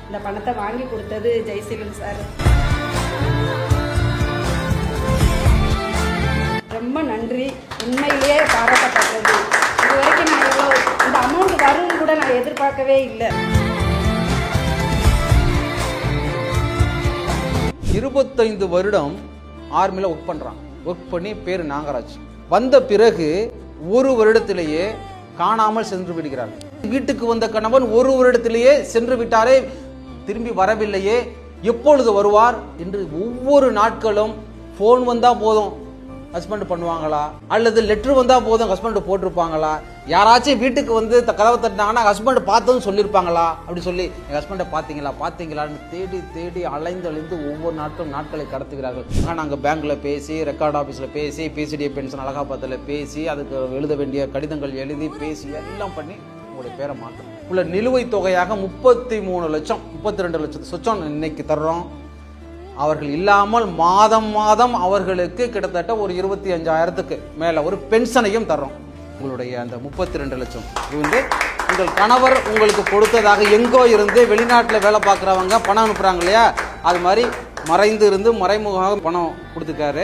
இந்த பணத்தை வாங்கி கொடுத்தது ஜெய்சீலன் சார். ரொம்ப நன்றி. உண்மையிலேயே பாராட்டப்பட்டது. இது வரைக்கும் நான் எவ்வளோ இந்த அமௌண்ட் வரும்னு கூட நான் எதிர்பார்க்கவே இல்லை. 25 வருடம் ஆர்மியில் ஒர்க் பண்ணுறான். ஒர்க் பண்ணி பேர் நாகராஜ். வந்த பிறகு ஒரு வருடத்திலேயே காணாமல் சென்று விடுகிறார்கள். வீட்டுக்கு வந்த கணவன் ஒரு வருடத்திலேயே சென்று விட்டாரே, திரும்பி வரவில்லையே, எப்பொழுது வருவார் என்று ஒவ்வொரு நாட்களும் ஃபோன் வந்தா போதும் ஹஸ்பண்ட் பண்ணுவாங்களா, அல்லது லெட்டர் வந்தா போதும் ஹஸ்பண்ட் போட்டிருப்பாங்களா, யாராச்சும் வீட்டுக்கு வந்து கதவை தட்டினாங்கன்னா ஹஸ்பண்ட் பார்த்ததும் சொல்லியிருப்பாங்களா அப்படி சொல்லி என் ஹஸ்பண்டை பார்த்தீங்களான்னு தேடி தேடி அலைந்து ஒவ்வொரு நாட்களை கடத்துகிறார்கள். ஆனால் நாங்கள் பேங்க்ல பேசி, ரெக்கார்ட் ஆஃபீஸில் பேசி, பிசிடிஏ பென்ஷன் அழகாபாத்தில் பேசி, அதுக்கு எழுத வேண்டிய கடிதங்கள் எழுதி பேசி எல்லாம் பண்ணி உங்களுடைய பேரை மாற்றோம். உள்ள நிலுவைத் தொகையாக 33 லட்சம் 32 லட்சத்து சொச்சம் இன்னைக்கு தர்றோம். அவர்கள் இல்லாமல் மாதம் அவர்களுக்கு கிட்டத்தட்ட ஒரு 25,000க்கு மேல ஒரு பென்ஷனையும் தர்றோம். உங்களுடைய அந்த 32 லட்சம் வந்து உங்கள் கணவர் உங்களுக்கு கொடுத்ததாக, எங்கோ இருந்து வெளிநாட்டில் வேலை பார்க்குறவங்க பணம் அனுப்புறாங்க இல்லையா, அது மாதிரி மறைந்து இருந்து மறைமுகமாக பணம் கொடுத்துருக்காரு.